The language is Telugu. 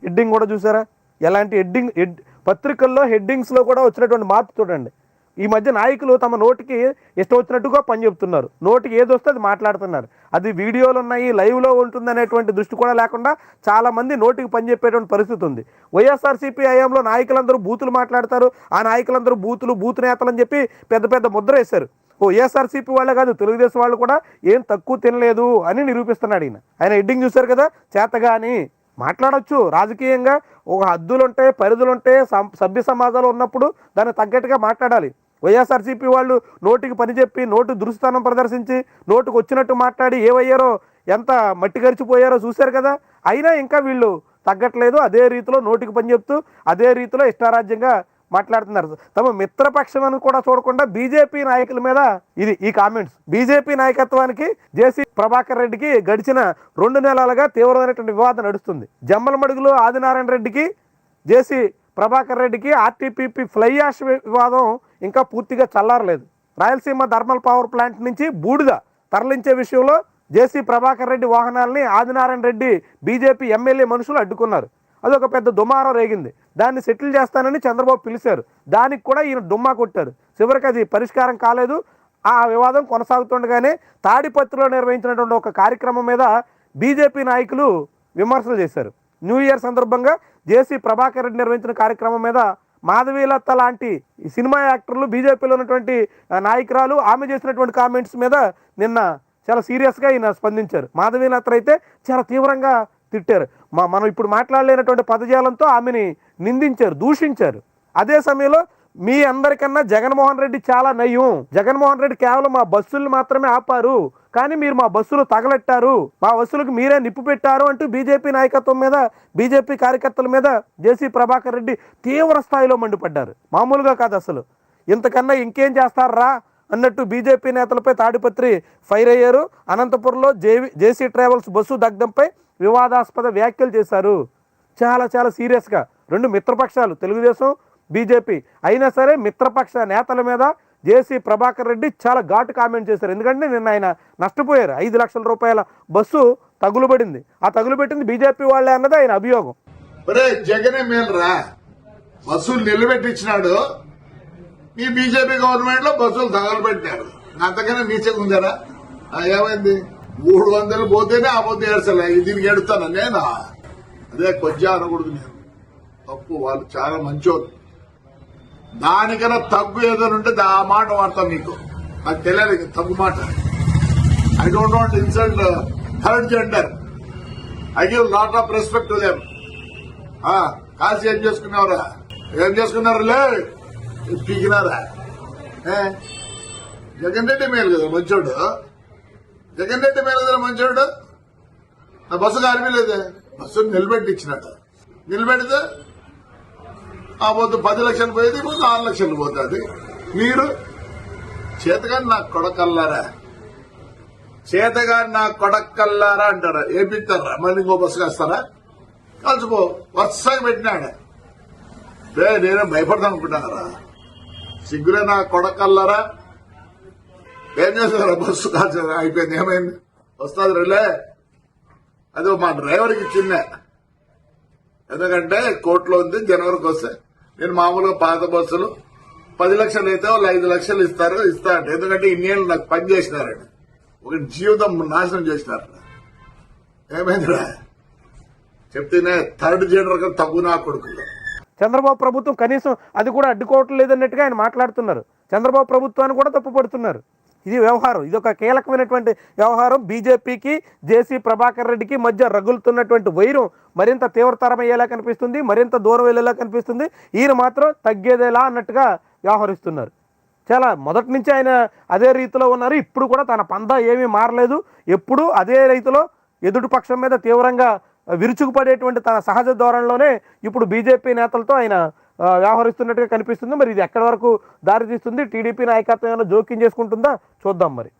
హెడ్డింగ్ కూడా చూసారా, ఎలాంటి పత్రికల్లో హెడ్డింగ్స్లో కూడా వచ్చినటువంటి మార్పు చూడండి. ఈ మధ్య నాయకులు తమ నోటికి ఇష్టం వచ్చినట్టుగా పని చెప్తున్నారు, నోటికి ఏది వస్తే అది మాట్లాడుతున్నారు. అది వీడియోలు ఉన్నాయి, లైవ్లో ఉంటుంది అనేటువంటి దృష్టి కూడా లేకుండా చాలామంది నోటికి పని చెప్పేటువంటి పరిస్థితి ఉంది. వైఎస్ఆర్సీపీ హయాంలో నాయకులందరూ బూతులు మాట్లాడతారు, ఆ నాయకులందరూ బూత్ నేతలు అని చెప్పి పెద్ద పెద్ద ముద్ర వేశారు. వైఎస్ఆర్సీపీ వాళ్ళే కాదు, తెలుగుదేశం వాళ్ళు కూడా ఏం తక్కువ తినలేదు అని నిరూపిస్తున్నాడు ఆయన హెడ్డింగ్ చూశారు కదా, చేతగాని మాట్లాడచ్చు. రాజకీయంగా ఒక హద్దులుంటాయి, పరిధులుంటాయి. సభ్య సమాజంలో ఉన్నప్పుడు దాన్ని తగ్గట్టుగా మాట్లాడాలి. వైఎస్ఆర్సీపీ వాళ్ళు నోటికి పని చెప్పి, నోటు దురుస్థానం ప్రదర్శించి, నోటుకు వచ్చినట్టు మాట్లాడి ఏమయ్యారో, ఎంత మట్టి గరిచిపోయారో చూశారు కదా. అయినా ఇంకా వీళ్ళు తగ్గట్లేదు, అదే రీతిలో నోటికి పని చెప్తూ అదే రీతిలో ఇష్టారాజ్యంగా మాట్లాడుతున్నారు. తమ మిత్రపక్షం అని కూడా చూడకుండా బీజేపీ నాయకుల మీద ఈ కామెంట్స్. బీజేపీ నాయకత్వానికి జేసీ ప్రభాకర్ రెడ్డికి గడిచిన 2 నెలలుగా తీవ్రమైనటువంటి వివాదం నడుస్తుంది. జమ్మలమడుగులో ఆదినారాయణ రెడ్డికి, జేసీ ప్రభాకర్ రెడ్డికి ఆర్టీపీపీ ఫ్లై యాష్ వివాదం ఇంకా పూర్తిగా చల్లారలేదు. రాయలసీమ థర్మల్ పవర్ ప్లాంట్ నుంచి బూడిద తరలించే విషయంలో జేసీ ప్రభాకర్ రెడ్డి వాహనాలని ఆదినారాయణ రెడ్డి బీజేపీ ఎమ్మెల్యే మనుషులు అడ్డుకున్నారు. అదొక పెద్ద దుమారం రేగింది. దాన్ని సెటిల్ చేస్తానని చంద్రబాబు పిలిచారు, దానికి కూడా ఈయన డుమ్మా కొట్టారు. చివరికి అది పరిష్కారం కాలేదు. ఆ వివాదం కొనసాగుతుండగానే తాడిపత్రిలో నిర్వహించినటువంటి ఒక కార్యక్రమం మీద బీజేపీ నాయకులు విమర్శలు చేశారు. న్యూ ఇయర్ సందర్భంగా జేసీ ప్రభాకర్ రెడ్డి నిర్వహించిన కార్యక్రమం మీద మాధవీలత లాంటి సినిమా యాక్టర్లు, బీజేపీలో ఉన్నటువంటి నాయకురాలు ఆమె చేసినటువంటి కామెంట్స్ మీద నిన్న చాలా సీరియస్గా ఈయన స్పందించారు. మాధవీలత అయితే చాలా తీవ్రంగా తిట్టారు. మనం ఇప్పుడు మాట్లాడలేనటువంటి పదజాలంతో ఆమెని నిందించారు, దూషించారు. అదే సమయంలో మీ అందరికన్నా జగన్మోహన్ రెడ్డి చాలా నయం, జగన్మోహన్ రెడ్డి కేవలం మా బస్సులు మాత్రమే ఆపారు, కానీ మీరు మా బస్సులు తగలెట్టారు, మా బస్సులకు మీరే నిప్పు పెట్టారు అంటూ బీజేపీ నాయకత్వం మీద, బీజేపీ కార్యకర్తల మీద జేసీ ప్రభాకర్ రెడ్డి తీవ్ర స్థాయిలో మండిపడ్డారు. మామూలుగా కాదు, అసలు ఇంతకన్నా ఇంకేం చేస్తారా అన్నట్టు బీజేపీ నేతలపై తాడిపత్రి ఫైర్ అయ్యారు. అనంతపురంలో జేసీ ట్రావెల్స్ బస్సు దగ్ధంపై వివాదాస్పద వ్యాఖ్యలు చేశారు. చాలా చాలా సీరియస్గా 2 మిత్రపక్షాలు, తెలుగుదేశం, బీజేపీ, అయినా సరే మిత్రపక్ష నేతల మీద జేసీ ప్రభాకర్ రెడ్డి చాలా ఘాటు కామెంట్ చేశారు. ఎందుకంటే నిన్న ఆయన నష్టపోయారు. 5 లక్షల రూపాయల బస్సు తగులుబడింది. ఆ తగులుబెట్టింది బీజేపీ వాళ్ళే అన్నది ఆయన అభియోగం. జగనే మేలురా, బస్సులు నిలబెట్టించినాడు. ఈ బీజేపీ గవర్నమెంట్ లో బస్సులు తగలబెట్టారు. అంతకన్నా నీచగా ఉందారా? ఏమైంది? 300 పోతేనే ఆ పొద్దు ఏడ్చలే, దీనికి ఎడుతాను నేను. అదే కొంచెం అనకూడదు, నేను తప్పు. వాళ్ళు చాలా మంచోళ్ళు. దానికన్నా తగ్గు ఏదైనా ఉంటే ఆ మాట వాడతాను. నీకు నాకు తెలియదు తగ్గు మాట. I don't want insult third gender. I give lot of respect to them. కాల్సి ఏం చేసుకున్నావురా? ఏం చేసుకున్నారులే, పీకినారా? జగన్ రెడ్డి మేలు కదా మంచోడు, జగన్ రెడ్డి మేలు కదా మంచోడు. నా బస్సు కారిపోలేదే, బస్సు నిలబెట్టించినట్టు. నిలబెడితే ఆ పొద్దు 10 లక్షలు పోయేది, ఇప్పుడు 4 లక్షలు పోతుంది. మీరు చేతగాని నాకు కొడకల్లారా, చేతగాని నాకు కొడకల్లారా అంటారా? ఏపిస్తారా? మళ్ళీ ఇంకో బస్సు కాస్తారా? కలిసిపో, వరుసగా పెట్టినాడు. నేనే భయపడతాను అనుకుంటున్నారా? సిగ్గురే నా కొడకల్లారా. ఏం చేస్తారా? బస్సు కాల్చ అయిపోయింది, ఏమైంది? వస్తుంది రిలే. అదే మా డ్రైవర్కి చిన్న, ఎందుకంటే కోర్టులో ఉంది, జనవరికి వస్తే. నేను మామూలుగా పాత బస్సులు 10 లక్షలు అయితే వాళ్ళు 5 లక్షలు ఇస్తా అంటే, ఎందుకంటే ఇన్నేళ్ళు నాకు పని చేసినారండి, ఒక జీవితం నాశనం చేసినారు. ఏమైందిరా చెప్తేనే థర్డ్ జనరల్ తగ్గు నా కొడుకులు. చంద్రబాబు ప్రభుత్వం కనీసం అది కూడా అడ్డుకోవటం లేదన్నట్టుగా ఆయన మాట్లాడుతున్నారు. చంద్రబాబు ప్రభుత్వాన్ని కూడా తప్పుపడుతున్నారు. ఇది వ్యవహారం, ఇది ఒక కీలకమైనటువంటి వ్యవహారం. బీజేపీకి, జేసీ ప్రభాకర్ రెడ్డికి మధ్య రగులుతున్నటువంటి వైరం మరింత తీవ్రతరం అయ్యేలా కనిపిస్తుంది, మరింత దూరం వెళ్ళేలా కనిపిస్తుంది. ఈయన మాత్రం తగ్గేదేలా అన్నట్టుగా వ్యవహరిస్తున్నారు. చాలా మొదటి నుంచి ఆయన అదే రీతిలో ఉన్నారు. ఇప్పుడు కూడా తన పందా ఏమీ మారలేదు. ఎప్పుడు అదే రీతిలో ఎదుటి పక్షం మీద తీవ్రంగా విరుచుకుపడేటువంటి తన సహజ ధోరణిలోనే ఇప్పుడు బీజేపీ నేతలతో ఆయన వ్యవహరిస్తున్నట్టుగా కనిపిస్తుంది. మరి ఇది ఎక్కడి వరకు దారితీస్తుంది? టీడీపీ నాయకత్వం ఏమైనా జోక్యం చేసుకుంటుందా? చూద్దాం మరి.